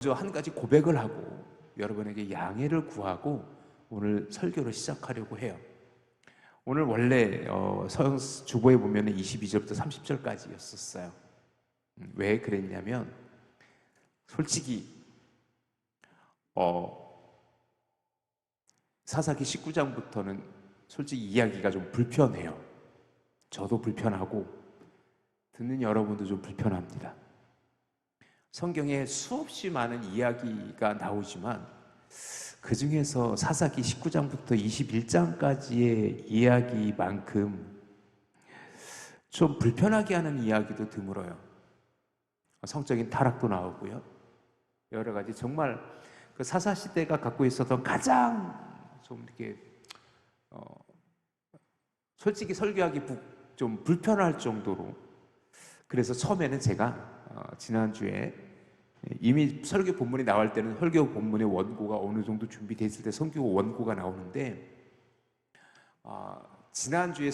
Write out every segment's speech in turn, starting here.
먼저 한 가지 고백을 하고 여러분에게 양해를 구하고 오늘 설교를 시작하려고 해요. 오늘 원래 주보에 보면 22절부터 30절까지였었어요. 왜 그랬냐면 솔직히 사사기 19장부터는 솔직히 이야기가 좀 불편해요. 저도 불편하고 듣는 여러분도 좀 불편합니다. 성경에 수없이 많은 이야기가 나오지만 그 중에서 사사기 19장부터 21장까지의 이야기만큼 좀 불편하게 하는 이야기도 드물어요. 성적인 타락도 나오고요. 여러 가지 정말 그 사사시대가 갖고 있었던 가장 좀 이렇게 솔직히 설교하기 좀 불편할 정도로, 그래서 처음에는 제가 지난주에 이미 설교 본문이 나올 때는 설교 본문의 원고가 어느 정도 준비됐을 때 설교 원고가 나오는데 지난주에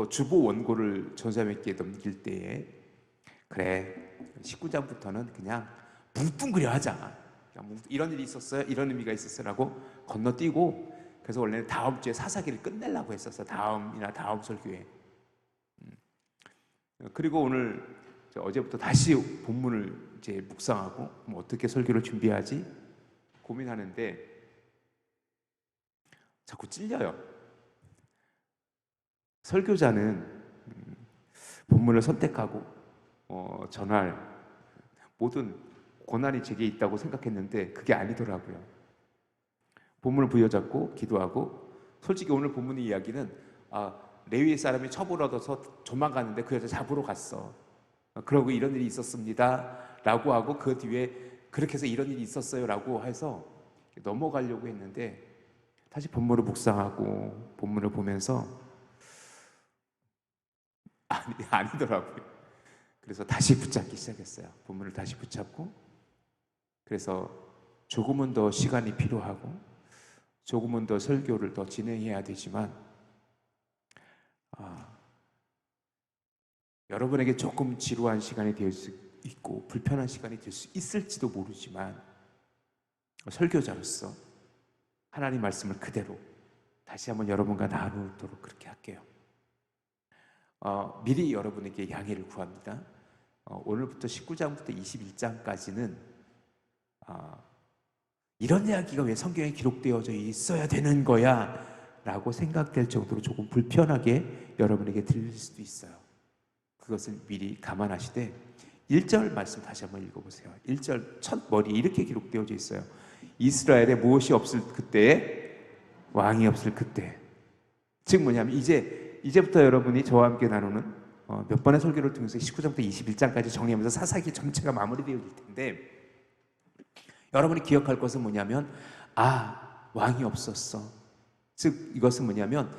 주보 원고를 전사님께 넘길 때에 그래 19장부터는 그냥 뭉뚱그려 하자, 이런 일이 있었어요, 이런 의미가 있었어요 라고 건너뛰고, 그래서 원래는 다음 주에 사사기를 끝내려고 했었어요. 다음 설교에. 그리고 오늘 어제부터 다시 본문을 이제 묵상하고 어떻게 설교를 준비하지 고민하는데 자꾸 찔려요. 설교자는 본문을 선택하고 전할 모든 고난이 제게 있다고 생각했는데 그게 아니더라고요. 본문을 부여잡고 기도하고, 솔직히 오늘 본문의 이야기는 레위 사람이 첩을 얻어서 도망갔는데 그 여자 잡으러 갔어. 그러고 이런 일이 있었습니다 라고 하고 그 뒤에 그렇게 해서 이런 일이 있었어요 라고 해서 넘어가려고 했는데 다시 본문을 묵상하고 본문을 보면서 아니더라고요. 그래서 다시 붙잡기 시작했어요. 본문을 다시 붙잡고, 그래서 조금은 더 시간이 필요하고 조금은 더 설교를 더 진행해야 되지만 여러분에게 조금 지루한 시간이 될 수 있고 불편한 시간이 될 수 있을지도 모르지만 설교자로서 하나님 말씀을 그대로 다시 한번 여러분과 나누도록 그렇게 할게요. 미리 여러분에게 양해를 구합니다. 오늘부터 19장부터 21장까지는 이런 이야기가 왜 성경에 기록되어져 있어야 되는 거야 라고 생각될 정도로 조금 불편하게 여러분에게 들릴 수도 있어요. 그것을 미리 감안하시되 1절 말씀 다시 한번 읽어보세요. 1절 첫 머리에 이렇게 기록되어져 있어요. 이스라엘에 무엇이 없을 그때에 왕이 없을 그때. 즉 뭐냐면 이제부터 여러분이 저와 함께 나누는 몇 번의 설교를 통해서 19장부터 21장까지 정리하면서 사사기 전체가 마무리되어질 텐데, 여러분이 기억할 것은 뭐냐면 왕이 없었어. 즉 이것은 뭐냐면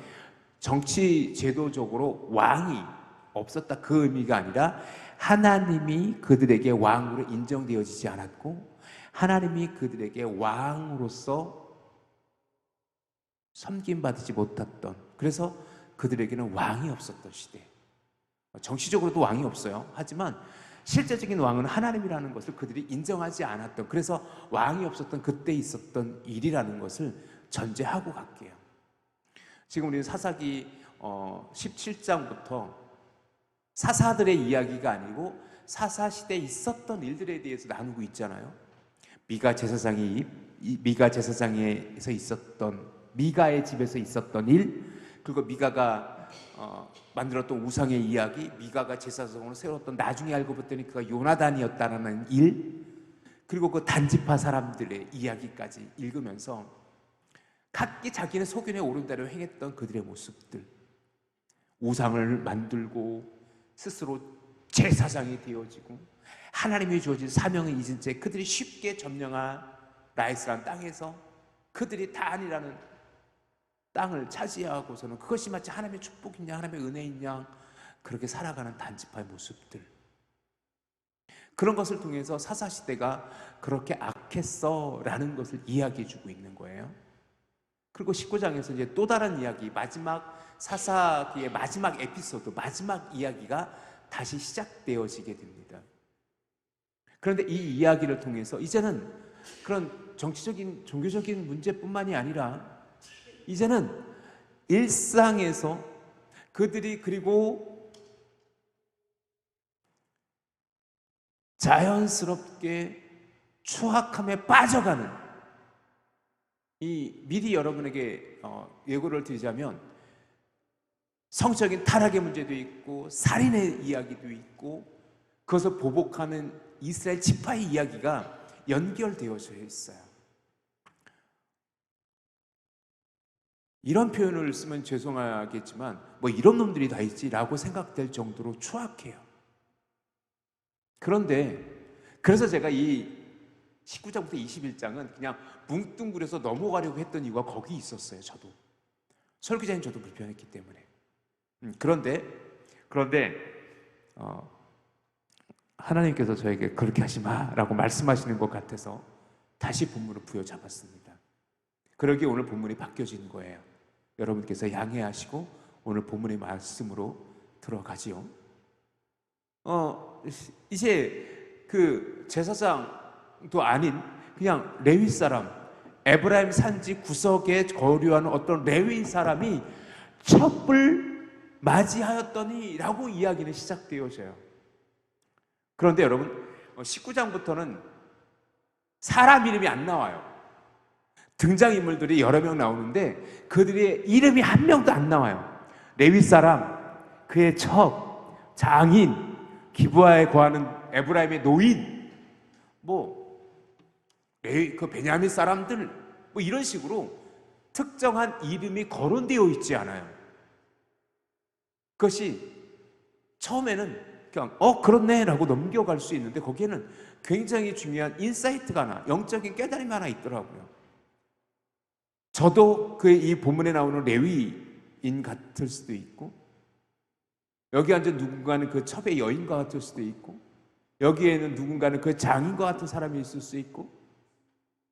정치 제도적으로 왕이 없었다 그 의미가 아니라 하나님이 그들에게 왕으로 인정되어지지 않았고 하나님이 그들에게 왕으로서 섬김받지 못했던, 그래서 그들에게는 왕이 없었던 시대. 정치적으로도 왕이 없어요. 하지만 실제적인 왕은 하나님이라는 것을 그들이 인정하지 않았던, 그래서 왕이 없었던 그때 있었던 일이라는 것을 전제하고 갈게요. 지금 우리는 사사기 17장부터 사사들의 이야기가 아니고 사사시대에 있었던 일들에 대해서 나누고 있잖아요. 미가 제사장에서 있었던, 미가의 집에서 있었던 일, 그리고 미가가 만들었던 우상의 이야기, 미가가 제사장으로 세웠던, 나중에 알고 봤더니 그가 요나단이었다는 일, 그리고 그 단지파 사람들의 이야기까지 읽으면서 각기 자기는 소견에 오른 대로 행했던 그들의 모습들, 우상을 만들고 스스로 제사장이 되어지고 하나님이 주어진 사명을 잊은 채 그들이 쉽게 점령한 라이스라는 땅에서 그들이 단이라는 땅을 차지하고서는 그것이 마치 하나님의 축복이냐 하나님의 은혜이냐 그렇게 살아가는 단지파의 모습들, 그런 것을 통해서 사사시대가 그렇게 악했어 라는 것을 이야기해 주고 있는 거예요. 그리고 19장에서 이제 또 다른 이야기, 마지막 사사기의 마지막 에피소드, 마지막 이야기가 다시 시작되어지게 됩니다. 그런데 이 이야기를 통해서 이제는 그런 정치적인 종교적인 문제뿐만이 아니라 이제는 일상에서 그들이 그리고 자연스럽게 추악함에 빠져가는, 이 미리 여러분에게 예고를 드리자면 성적인 타락의 문제도 있고 살인의 이야기도 있고 그것을 보복하는 이스라엘 지파의 이야기가 연결되어져 있어요. 이런 표현을 쓰면 죄송하겠지만 뭐 이런 놈들이 다 있지라고 생각될 정도로 추악해요. 그런데 그래서 제가 이 19장부터 21장은 그냥 뭉뚱그려서 넘어가려고 했던 이유가 거기 있었어요. 저도 설교자인 저도 불편했기 때문에. 그런데 하나님께서 저에게 그렇게 하지 마라고 말씀하시는 것 같아서 다시 본문을 부여잡았습니다. 그러기에 오늘 본문이 바뀌어진 거예요. 여러분께서 양해하시고 오늘 본문의 말씀으로 들어가지요. 이제 그 제사장도 아닌 그냥 레위 사람, 에브라임 산지 구석에 거류하는 어떤 레위인 사람이 첩을 맞이하였더니 라고 이야기는 시작되어져요. 그런데 여러분 19장부터는 사람 이름이 안 나와요. 등장인물들이 여러 명 나오는데 그들의 이름이 한 명도 안 나와요. 레위 사람, 그의 첩, 장인, 기브아에 거하는 에브라임의 노인, 그 베냐민 사람들, 이런 식으로 특정한 이름이 거론되어 있지 않아요. 그것이 처음에는 그냥 그렇네 라고 넘겨갈 수 있는데 거기에는 굉장히 중요한 인사이트가 하나, 영적인 깨달음이 하나 있더라고요. 저도 이 본문에 나오는 레위인 같을 수도 있고, 여기 앉은 누군가는 그 첩의 여인과 같을 수도 있고, 여기에는 누군가는 그 장인과 같은 사람이 있을 수 있고,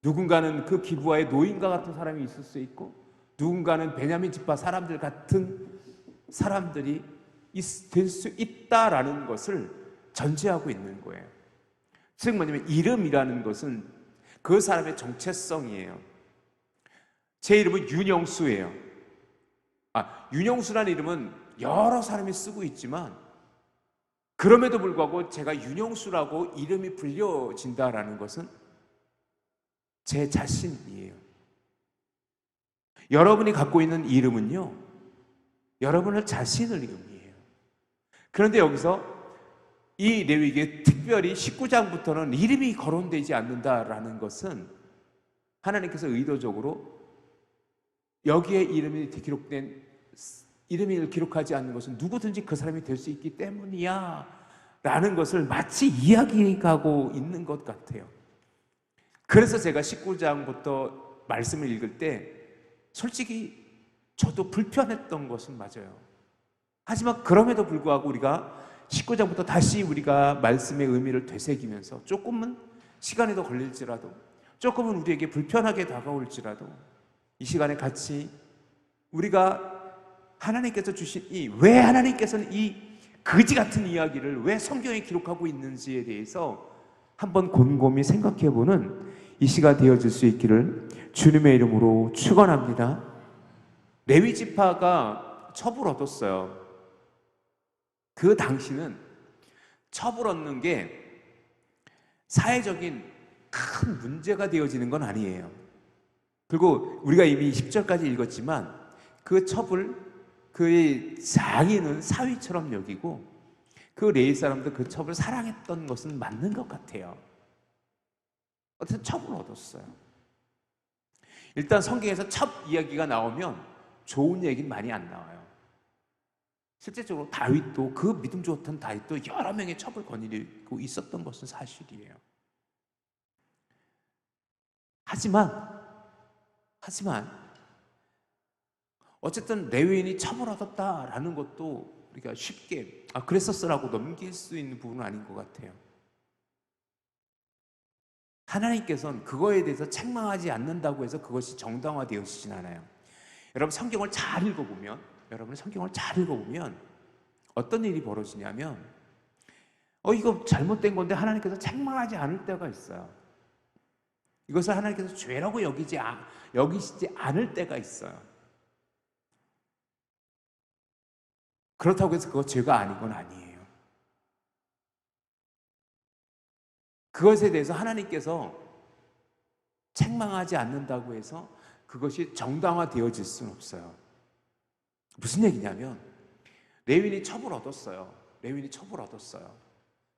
누군가는 그 기브아의 노인과 같은 사람이 있을 수 있고, 누군가는 베냐민 지파 사람들 같은 사람들이 될 수 있다라는 것을 전제하고 있는 거예요. 즉 뭐냐면 이름이라는 것은 그 사람의 정체성이에요. 제 이름은 윤영수예요. 윤영수라는 이름은 여러 사람이 쓰고 있지만 그럼에도 불구하고 제가 윤영수라고 이름이 불려진다라는 것은 제 자신이에요. 여러분이 갖고 있는 이름은요, 여러분을 자신을 이름이에요. 그런데 여기서 이 레위기에 특별히 19장부터는 이름이 거론되지 않는다라는 것은 하나님께서 의도적으로 여기에 이름이 기록하지 않는 것은 누구든지 그 사람이 될 수 있기 때문이야 라는 것을 마치 이야기하고 있는 것 같아요. 그래서 제가 19장부터 말씀을 읽을 때 솔직히 저도 불편했던 것은 맞아요. 하지만 그럼에도 불구하고 우리가 19장부터 다시 우리가 말씀의 의미를 되새기면서 조금은 시간이 더 걸릴지라도, 조금은 우리에게 불편하게 다가올지라도 이 시간에 같이 우리가 하나님께서 주신 왜 하나님께서는 이 거지 같은 이야기를 왜 성경에 기록하고 있는지에 대해서 한번 곰곰이 생각해보는 이 시간 되어질 수 있기를 주님의 이름으로 축원합니다. 레위 지파가 첩을 얻었어요. 그 당시는 첩을 얻는 게 사회적인 큰 문제가 되어지는 건 아니에요. 그리고 우리가 이미 10절까지 읽었지만 그 첩을 그의 장인은 사위처럼 여기고 그 레위 사람도 그 첩을 사랑했던 것은 맞는 것 같아요. 어쨌든 첩을 얻었어요. 일단 성경에서 첩 이야기가 나오면 좋은 얘기는 많이 안 나와요. 실제적으로 다윗도, 그 믿음 좋던 다윗도 여러 명의 첩을 거느리고 있었던 것은 사실이에요. 하지만 어쨌든 레위인이 첩을 얻었다라는 것도 우리가 쉽게 그랬었어라고 넘길 수 있는 부분은 아닌 것 같아요. 하나님께서는 그거에 대해서 책망하지 않는다고 해서 그것이 정당화되어지진 않아요. 여러분 성경을 잘 읽어보면 어떤 일이 벌어지냐면 이거 잘못된 건데 하나님께서 책망하지 않을 때가 있어요. 이것을 하나님께서 죄라고 여기시지 않을 때가 있어요. 그렇다고 해서 그거 죄가 아닌 건 아니에요. 그것에 대해서 하나님께서 책망하지 않는다고 해서 그것이 정당화되어질 수는 없어요. 무슨 얘기냐면 레위인이 첩을 얻었어요. 레위인이 첩을 얻었어요.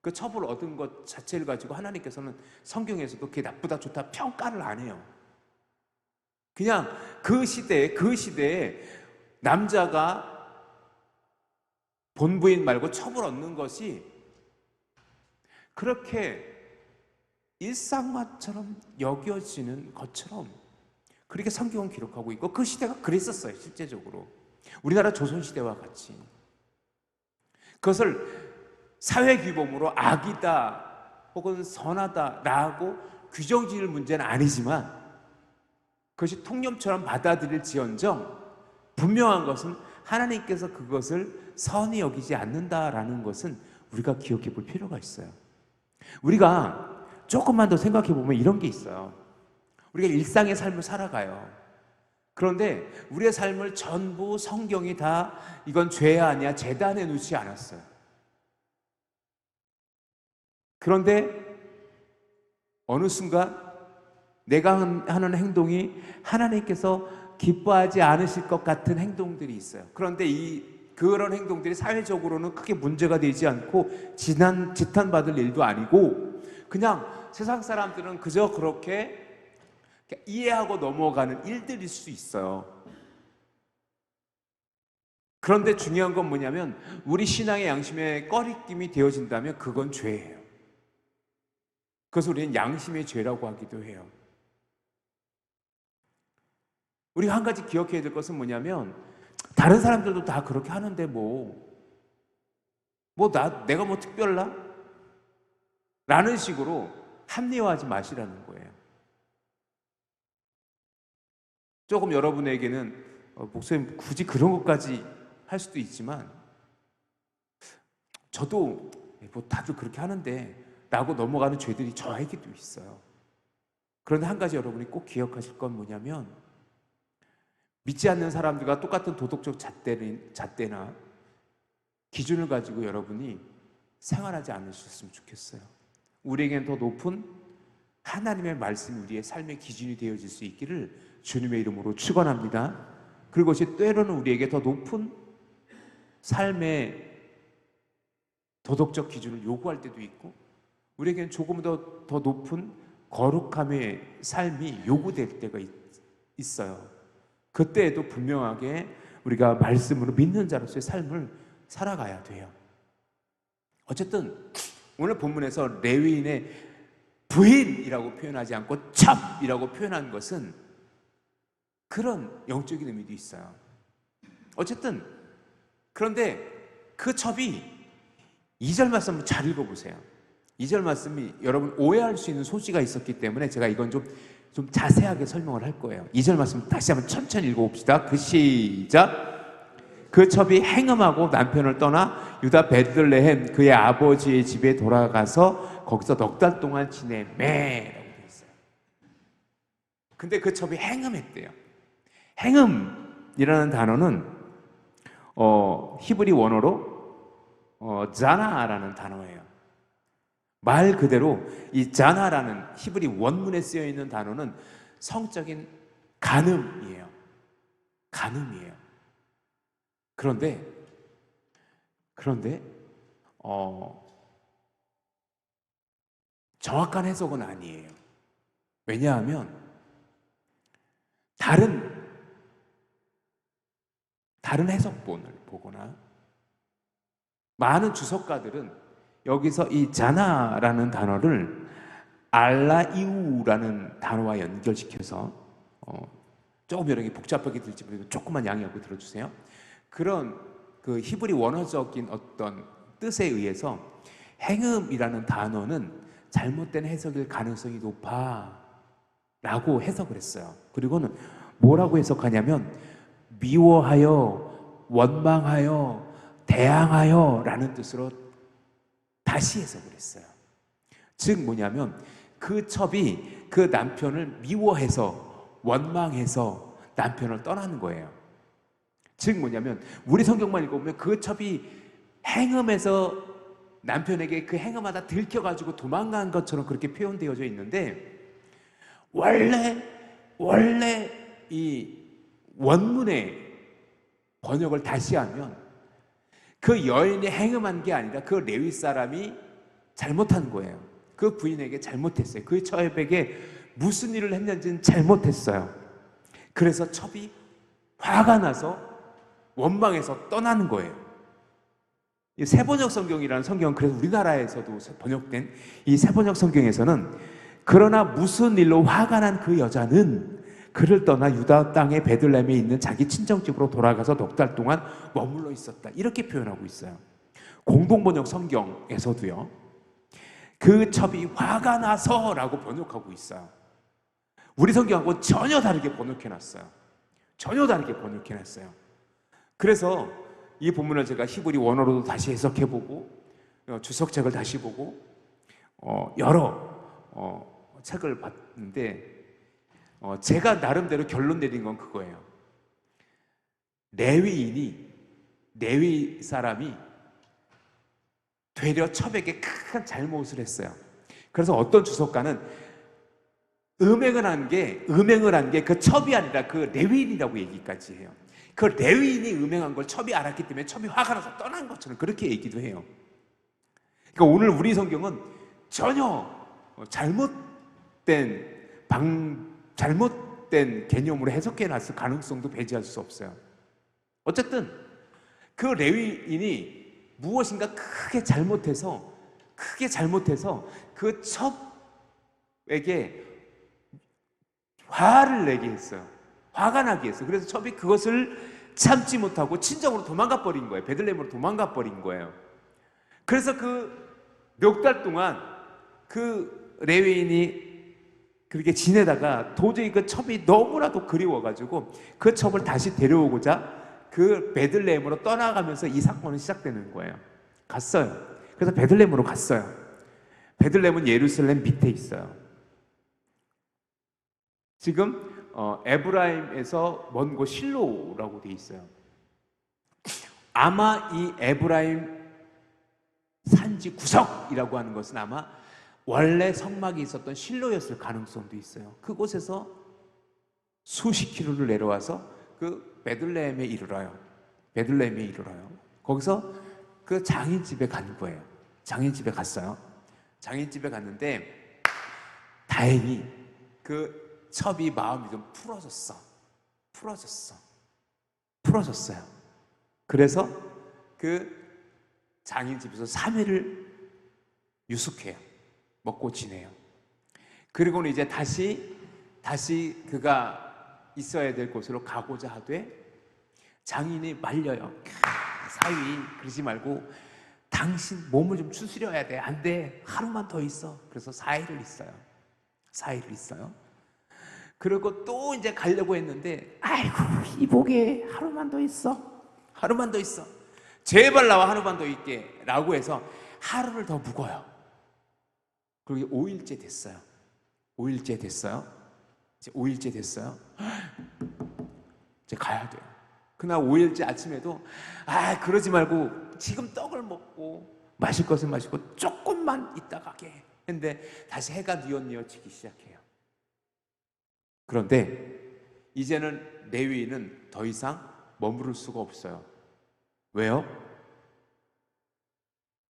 그 첩을 얻은 것 자체를 가지고 하나님께서는 성경에서도 그게 나쁘다 좋다 평가를 안 해요. 그냥 그 시대에 남자가 본부인 말고 첩을 얻는 것이 그렇게 일상화처럼 여겨지는 것처럼 그렇게 성경은 기록하고 있고 그 시대가 그랬었어요. 실제적으로 우리나라 조선시대와 같이 그것을 사회규범으로 악이다 혹은 선하다라고 규정 지을 문제는 아니지만 그것이 통념처럼 받아들일지언정 분명한 것은 하나님께서 그것을 선히 여기지 않는다라는 것은 우리가 기억해 볼 필요가 있어요. 우리가 조금만 더 생각해 보면 이런 게 있어요. 우리가 일상의 삶을 살아가요. 그런데 우리의 삶을 전부 성경이 다 이건 죄야 아니야 재단해 놓지 않았어요. 그런데 어느 순간 내가 하는 행동이 하나님께서 기뻐하지 않으실 것 같은 행동들이 있어요. 그런데 그런 행동들이 사회적으로는 크게 문제가 되지 않고 지탄받을 일도 아니고 그냥 세상 사람들은 그저 그렇게 이해하고 넘어가는 일들일 수 있어요. 그런데 중요한 건 뭐냐면 우리 신앙의 양심에 꺼리낌이 되어진다면 그건 죄예요. 그래서 우리는 양심의 죄라고 하기도 해요. 우리가 한 가지 기억해야 될 것은 뭐냐면 다른 사람들도 다 그렇게 하는데 내가 특별나? 라는 식으로 합리화하지 마시라는 거예요. 조금 여러분에게는 목사님 굳이 그런 것까지 할 수도 있지만 저도 다들 그렇게 하는데 라고 넘어가는 죄들이 저에게도 있어요. 그런데 한 가지 여러분이 꼭 기억하실 건 뭐냐면 믿지 않는 사람들과 똑같은 도덕적 잣대나 기준을 가지고 여러분이 생활하지 않으셨으면 좋겠어요. 우리에겐 더 높은 하나님의 말씀이 우리의 삶의 기준이 되어질 수 있기를 주님의 이름으로 축원합니다. 그리고 그것이 때로는 우리에게 더 높은 삶의 도덕적 기준을 요구할 때도 있고 우리에겐 조금 더 높은 거룩함의 삶이 요구될 때가 있어요. 그때에도 분명하게 우리가 말씀으로 믿는 자로서의 삶을 살아가야 돼요. 어쨌든 오늘 본문에서 레위인의 부인이라고 표현하지 않고 첩이라고 표현한 것은 그런 영적인 의미도 있어요. 어쨌든 그런데 그 첩이 2절 말씀을 잘 읽어보세요. 2절 말씀이 여러분 오해할 수 있는 소지가 있었기 때문에 제가 이건 좀 자세하게 설명을 할 거예요. 2절 말씀 다시 한번 천천히 읽어봅시다. 시작. 그 첩이 행음하고 남편을 떠나 유다 베들레헴 그의 아버지의 집에 돌아가서 거기서 넉 달 동안 지내매라고 되어 있어요. 근데 그 첩이 행음했대요. 행음이라는 단어는 히브리 원어로 자나라는 단어예요. 말 그대로 이 자나라는 히브리 원문에 쓰여 있는 단어는 성적인 간음이에요. 간음이에요. 그런데 정확한 해석은 아니에요. 왜냐하면 다른 해석본을 보거나 많은 주석가들은 여기서 이 자나라는 단어를 알라이우라는 단어와 연결시켜서 조금 여러 개 복잡하게 들지 모르겠는데 조금만 양해하고 들어주세요. 그런 그 히브리 원어적인 어떤 뜻에 의해서 행음이라는 단어는 잘못된 해석일 가능성이 높아 라고 해석을 했어요. 그리고는 뭐라고 해석하냐면 미워하여, 원망하여, 대항하여 라는 뜻으로 다시 해석을 했어요. 즉 뭐냐면 그 첩이 그 남편을 미워해서 원망해서 남편을 떠나는 거예요. 즉 뭐냐면 우리 성경만 읽어보면 그 첩이 행음해서 남편에게 그 행음하다 들켜가지고 도망간 것처럼 그렇게 표현되어져 있는데, 원래 이 원문의 번역을 다시 하면 그 여인이 행음한 게 아니라 그 레위 사람이 잘못한 거예요. 그 부인에게 잘못했어요. 그 첩에게 무슨 일을 했는지는 잘못했어요. 그래서 첩이 화가 나서 원망해서 떠나는 거예요. 이 세번역 성경이라는 성경은 그래서 우리나라에서도 번역된 이 세번역 성경에서는 그러나 무슨 일로 화가 난 그 여자는 그를 떠나 유다 땅의 베들레헴에 있는 자기 친정집으로 돌아가서 넉 달 동안 머물러 있었다, 이렇게 표현하고 있어요. 공동번역 성경에서도요, 그 첩이 화가 나서라고 번역하고 있어요. 우리 성경하고 전혀 다르게 번역해놨어요. 전혀 다르게 번역해놨어요. 그래서 이 본문을 제가 히브리 원어로도 다시 해석해보고 주석책을 다시 보고 여러 책을 봤는데 제가 나름대로 결론 내린 건 그거예요. 레위 사람이 되려 첩에게 큰 잘못을 했어요. 그래서 어떤 주석가는 음행을 한 게 그 첩이 아니라 그 레위인이라고 얘기까지 해요. 그 레위인이 음행한 걸 첩이 알았기 때문에 첩이 화가 나서 떠난 것처럼 그렇게 얘기도 해요. 그러니까 오늘 우리 성경은 전혀 잘못된 개념으로 해석해 놨을 가능성도 배제할 수 없어요. 어쨌든 그 레위인이 무엇인가 크게 잘못해서 그 첩에게 화를 내게 했어요. 화가 나게 했어요. 그래서 첩이 그것을 참지 못하고 친정으로 도망가 버린 거예요. 베들레헴으로 도망가 버린 거예요. 그래서 그 몇 달 동안 그 레위인이 그렇게 지내다가 도저히 그 첩이 너무나도 그리워가지고 그 첩을 다시 데려오고자 그 베들레헴으로 떠나가면서 이 사건은 시작되는 거예요. 갔어요. 그래서 베들레헴으로 갔어요. 베들레헴은 예루살렘 밑에 있어요. 지금 에브라임에서 먼 곳 실로라고 돼 있어요. 아마 이 에브라임 산지 구석이라고 하는 것은 아마 원래 성막이 있었던 실로였을 가능성도 있어요. 그곳에서 수십 킬로를 내려와서 그 베들레헴에 이르러요. 거기서 그 장인집에 간 거예요. 장인집에 갔어요. 장인집에 갔는데 다행히 그 첩이 마음이 좀 풀어졌어요. 그래서 그 장인집에서 3일을 유숙해요. 먹고 지내요. 그리고는 이제 다시 그가 있어야 될 곳으로 가고자 하되 장인이 말려요. 사위 그러지 말고 당신 몸을 좀 추스려야 돼. 안 돼. 하루만 더 있어. 그래서 4일을 있어요. 그리고 또 이제 가려고 했는데 아이고 이복에 하루만 더 있어. 제발 나와 하루만 더 있게 라고 해서 하루를 더 묵어요. 그리고 5일째 됐어요. 이제 가야 돼요. 그날 5일째 아침에도 그러지 말고 지금 떡을 먹고 마실 것을 마시고 조금만 있다 가게 했는데 다시 해가 뉘엿뉘엿지기 시작해요. 그런데 이제는 레위인은 더 이상 머무를 수가 없어요. 왜요?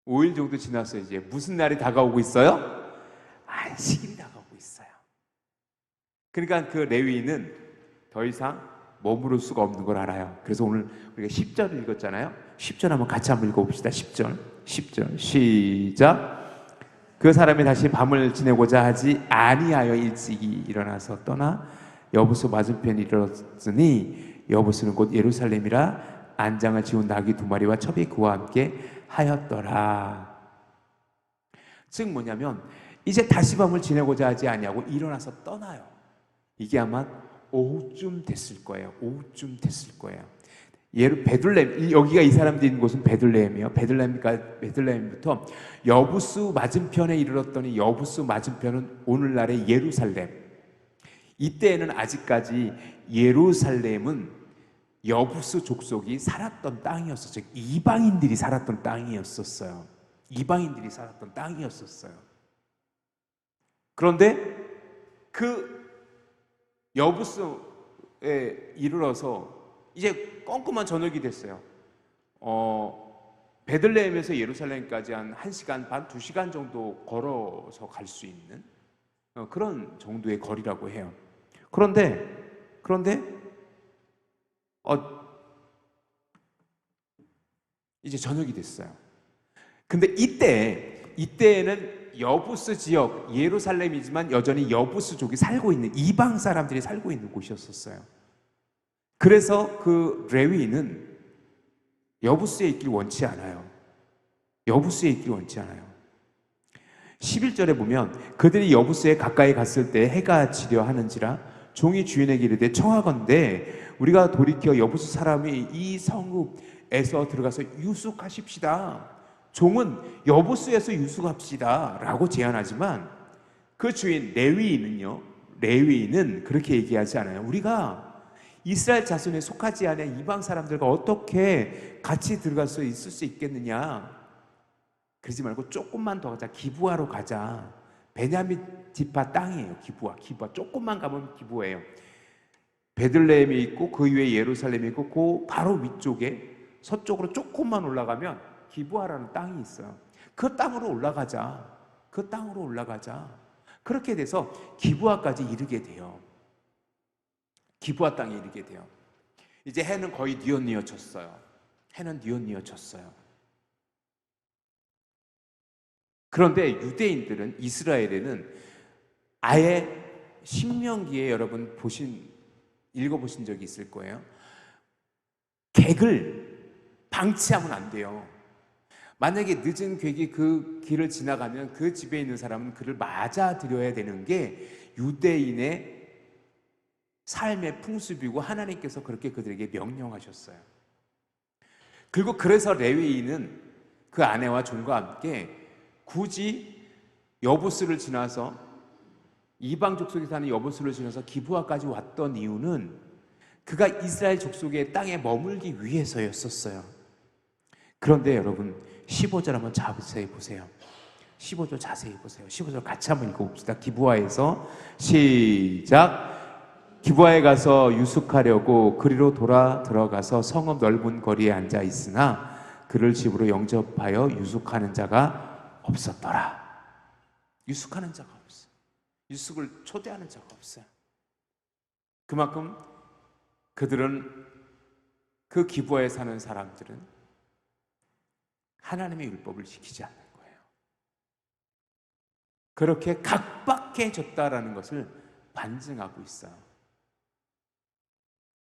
5일 정도 지났어요. 이제 무슨 날이 다가오고 있어요? 안식일이 다가오고 있어요. 그러니까 그 레위인은 더 이상 머무를 수가 없는 걸 알아요. 그래서 오늘 우리가 10절을 읽었잖아요. 10절 한번 같이 한번 읽어봅시다. 10절 시작. 그 사람이 다시 밤을 지내고자 하지 아니하여 일찍이 일어나서 떠나 여부수 맞은편에 이르렀으니 여부수는 곧 예루살렘이라 안장을 지운 나귀 2마리와 첩이 그와 함께 하였더라. 즉 뭐냐면 이제 다시 밤을 지내고자 하지 아니하고 일어나서 떠나요. 이게 아마 오후쯤 됐을 거예요. 베들레헴, 여기가 이 사람들이 있는 곳은 베들레헴이에요. 베들레헴부터 여부스 맞은편에 이르렀더니 여부스 맞은편은 오늘날의 예루살렘. 이때에는 아직까지 예루살렘은 여부스 족속이 살았던 땅이었었어요. 이방인들이 살았던 땅이었었어요. 이방인들이 살았던 땅이었었어요. 그런데 그 여부스에 이르러서 이제 껌껌한 저녁이 됐어요. 베들레헴에서 예루살렘까지 한 1시간 반, 2시간 정도 걸어서 갈 수 있는 그런 정도의 거리라고 해요. 그런데 이제 저녁이 됐어요. 근데 이때에는 여부스 지역, 예루살렘이지만 여전히 여부스족이 살고 있는, 이방 사람들이 살고 있는 곳이었었어요. 그래서 그 레위인은 여부스에 있길 원치 않아요. 여부스에 있길 원치 않아요. 11절에 보면 그들이 여부스에 가까이 갔을 때 해가 지려 하는지라 종이 주인에게 이르되 청하건대 우리가 돌이켜 여부스 사람이 이 성읍에서 들어가서 유숙하십시다. 종은 여부스에서 유숙합시다 라고 제안하지만 그 주인 레위인은 그렇게 얘기하지 않아요. 우리가 이스라엘 자손에 속하지 않은 이방 사람들과 어떻게 같이 들어가서 있을 수 있겠느냐. 그러지 말고 조금만 더 가자. 기브아로 가자. 베냐민 지파 땅이에요. 기브아 조금만 가면 기브아예요. 베들레헴이 있고 그 위에 예루살렘이 있고 그 바로 위쪽에 서쪽으로 조금만 올라가면 기브아라는 땅이 있어요. 그 땅으로 올라가자. 그렇게 돼서 기브아까지 이르게 돼요. 기브아 땅에 이르게 돼요. 이제 해는 거의 뉘엿뉘엿졌어요. 그런데 유대인들은, 이스라엘에는 아예 신명기에 여러분 읽어보신 적이 있을 거예요. 객을 방치하면 안 돼요. 만약에 늦은 객이 그 길을 지나가면 그 집에 있는 사람은 그를 맞아들여야 되는 게 유대인의 삶의 풍습이고 하나님께서 그렇게 그들에게 명령하셨어요. 그리고 그래서 레위인은 그 아내와 종과 함께 굳이 여부스를 지나서 이방 족속에 사는 여부스를 지나서 기브아까지 왔던 이유는 그가 이스라엘 족속의 땅에 머물기 위해서였었어요. 그런데 여러분 15절 한번 자세히 보세요. 15절 자세히 보세요. 15절 같이 한번 읽어봅시다. 기브아에서 시작. 기브아에 가서 유숙하려고 그리로 들어가서 성읍 넓은 거리에 앉아 있으나 그를 집으로 영접하여 유숙하는 자가 없었더라. 유숙하는 자가 없어요. 유숙을 초대하는 자가 없어요. 그만큼 그들은, 그 기브아에 사는 사람들은 하나님의 율법을 지키지 않는 거예요. 그렇게 각박해졌다라는 것을 반증하고 있어요.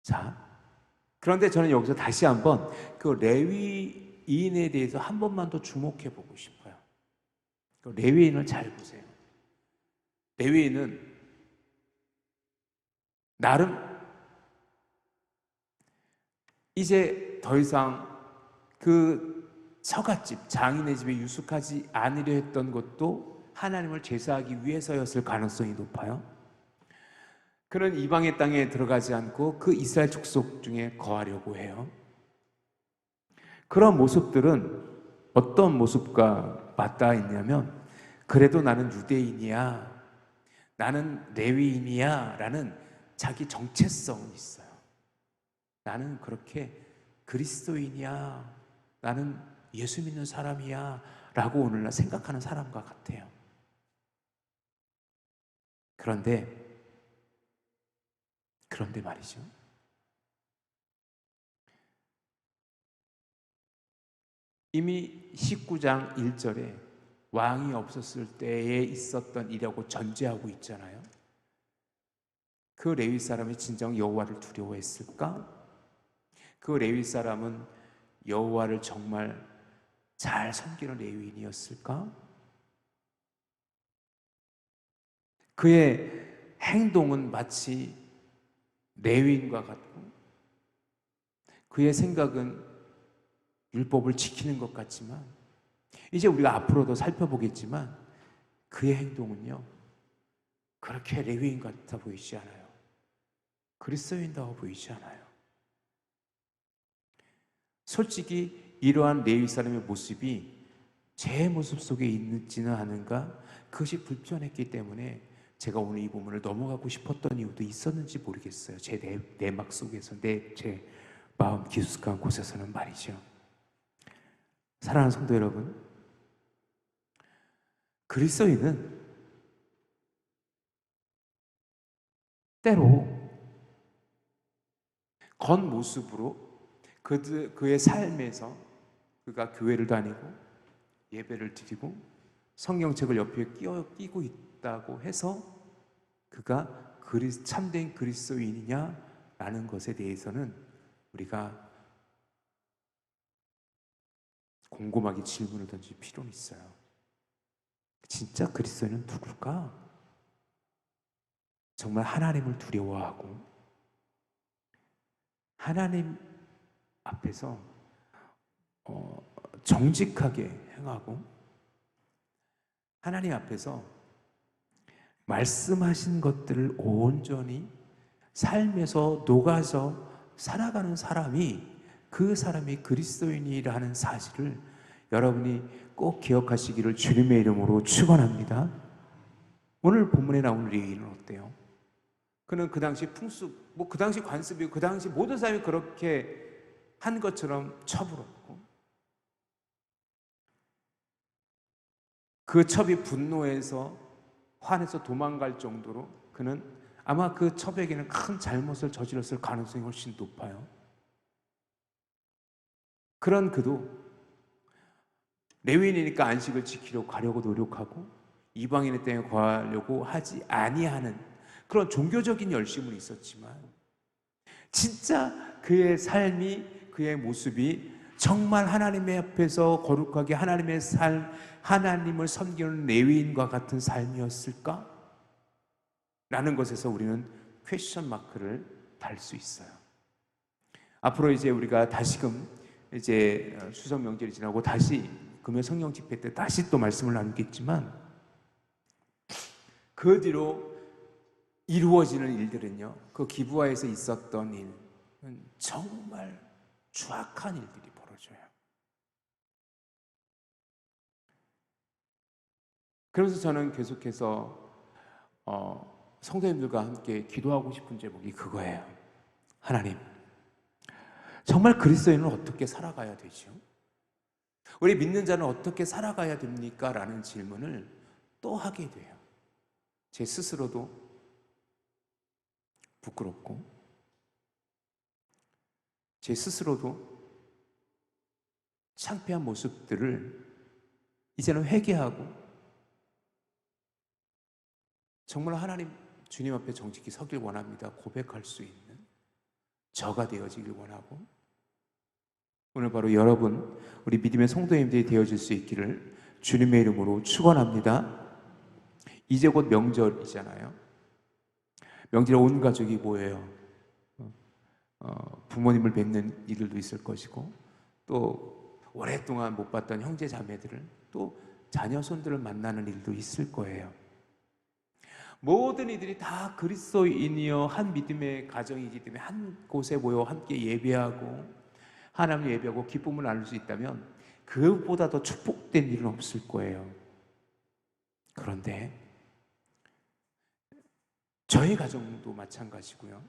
자, 그런데 저는 여기서 다시 한번 그 레위인에 대해서 한 번만 더 주목해 보고 싶어요. 그 레위인을 잘 보세요. 레위인은 나름 이제 더 이상 그 처갓집, 장인의 집에 유숙하지 않으려 했던 것도 하나님을 제사하기 위해서였을 가능성이 높아요. 그는 이방의 땅에 들어가지 않고 그 이스라엘 족속 중에 거하려고 해요. 그런 모습들은 어떤 모습과 맞닿아 있냐면, 그래도 나는 유대인이야, 나는 레위인이야 라는 자기 정체성은 있어요. 나는 그렇게 그리스도인이야, 나는 예수 믿는 사람이야 라고 오늘날 생각하는 사람과 같아요. 그런데 말이죠, 이미 19장 1절에 왕이 없었을 때에 있었던 일이라고 전제하고 있잖아요. 그 레위 사람이 진정 여호와를 두려워했을까? 그 레위 사람은 여호와를 정말 잘 섬기는 레위인이었을까? 그의 행동은 마치 레위인과 같고, 그의 생각은 율법을 지키는 것 같지만 이제 우리가 앞으로도 살펴보겠지만 그의 행동은요 그렇게 레위인 같아 보이지 않아요. 그리스도인다워 보이지 않아요. 솔직히 이러한 레위 사람의 모습이 제 모습 속에 있지는 않은가, 그것이 불편했기 때문에 제가 오늘 이 부분을 넘어가고 싶었던 이유도 있었는지 모르겠어요. 제 내막 속에서, 제 마음 깊숙한 곳에서는 말이죠. 사랑하는 성도 여러분, 그리스도인은 때로 겉모습으로 그의 삶에서 그가 교회를 다니고 예배를 드리고 성경책을 옆에 끼고 있다고 해서 그가 참된 그리스도인이냐라는 것에 대해서는 우리가 곰곰하게 질문을 던질 필요는 있어요. 진짜 그리스도인은 누굴까? 정말 하나님을 두려워하고 하나님 앞에서 정직하게 행하고 하나님 앞에서 말씀하신 것들을 온전히 삶에서 녹아서 살아가는 사람이, 그 사람이 그리스도인이라는 사실을 여러분이 꼭 기억하시기를 주님의 이름으로 축원합니다. 오늘 본문에 나온 레위인은 어때요? 그는 그 당시 풍습, 그 당시 관습이고 그 당시 모든 사람이 그렇게 한 것처럼 처불었고, 그 첩이 분노해서 화내서 도망갈 정도로 그는 아마 그 첩에게는 큰 잘못을 저질렀을 가능성이 훨씬 높아요. 그런 그도 레위인이니까 안식을 지키려고 가려고 노력하고 이방인의 땅에 거하려고 하지 아니하는 그런 종교적인 열심은 있었지만, 진짜 그의 삶이, 그의 모습이 정말 하나님의 앞에서 거룩하게 하나님의 삶, 하나님을 섬기는 레위인과 같은 삶이었을까? 라는 것에서 우리는 퀘스천 마크를 달 수 있어요. 앞으로 이제 우리가 다시금 이제 추석 명절이 지나고 다시 금요 성령 집회 때 다시 또 말씀을 나누겠지만, 그 뒤로 이루어지는 일들은요, 그 기브아에서 있었던 일은 정말 추악한 일들이 벌어져요. 그래서 저는 계속해서 성도님들과 함께 기도하고 싶은 제목이 그거예요. 하나님, 정말 그리스도인은 어떻게 살아가야 되죠? 우리 믿는 자는 어떻게 살아가야 됩니까? 라는 질문을 또 하게 돼요. 제 스스로도 부끄럽고 제 스스로도 창피한 모습들을 이제는 회개하고 정말 하나님 주님 앞에 정직히 서길 원합니다. 고백할 수 있는 저가 되어지길 원하고, 오늘 바로 여러분, 우리 믿음의 성도님들이 되어질 수 있기를 주님의 이름으로 축원합니다. 이제 곧 명절이잖아요. 명절에 온 가족이 모여요. 부모님을 뵙는 이들도 있을 것이고, 또 오랫동안 못 봤던 형제 자매들을, 또 자녀 손들을 만나는 일도 있을 거예요. 모든 이들이 다 그리스도인이여 한 믿음의 가정이기 때문에 한 곳에 모여 함께 예배하고 하나님 예배하고 기쁨을 나눌 수 있다면 그보다 더 축복된 일은 없을 거예요. 그런데 저희 가정도 마찬가지고요.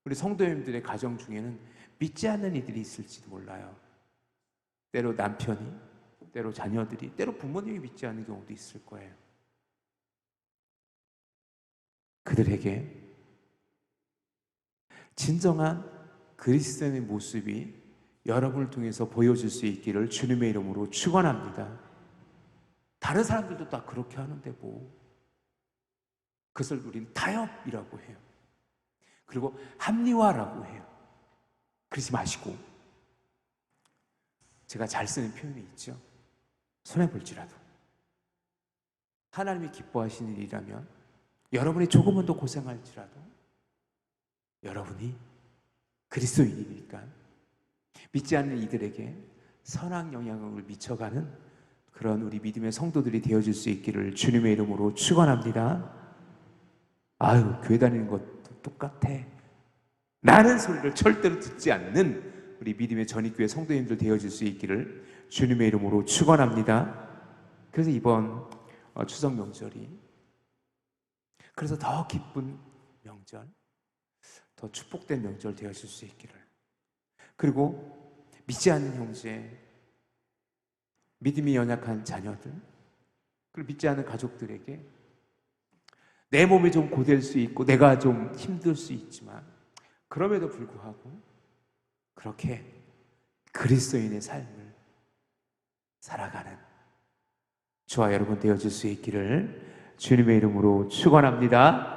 우리 성도님들의 가정 중에는 믿지 않는 이들이 있을지도 몰라요. 때로 남편이, 때로 자녀들이, 때로 부모님이 믿지 않는 경우도 있을 거예요. 그들에게 진정한 그리스도인의 모습이 여러분을 통해서 보여줄 수 있기를 주님의 이름으로 축원합니다. 다른 사람들도 다 그렇게 하는데 그것을 우리는 타협이라고 해요. 그리고 합리화라고 해요. 그러지 마시고, 제가 잘 쓰는 표현이 있죠. 손해볼지라도 하나님이 기뻐하시는 일이라면, 여러분이 조금은 더 고생할지라도 여러분이 그리스도인이니까 믿지 않는 이들에게 선한 영향을 미쳐가는 그런 우리 믿음의 성도들이 되어질 수 있기를 주님의 이름으로 축원합니다. 아유, 교회 다니는 것도 똑같아. 나는 소리를 절대로 듣지 않는 우리 믿음의 전입교회 성도님들 되어질 수 있기를 주님의 이름으로 축원합니다. 그래서 이번 추석 명절이 그래서 더 기쁜 명절, 더 축복된 명절 되어질 수 있기를. 그리고 믿지 않는 형제, 믿음이 연약한 자녀들, 그리고 믿지 않는 가족들에게 내 몸이 좀 고될 수 있고 내가 좀 힘들 수 있지만 그럼에도 불구하고 그렇게 그리스도인의 삶을 살아가는 저와 여러분 되어질 수 있기를 주님의 이름으로 축원합니다.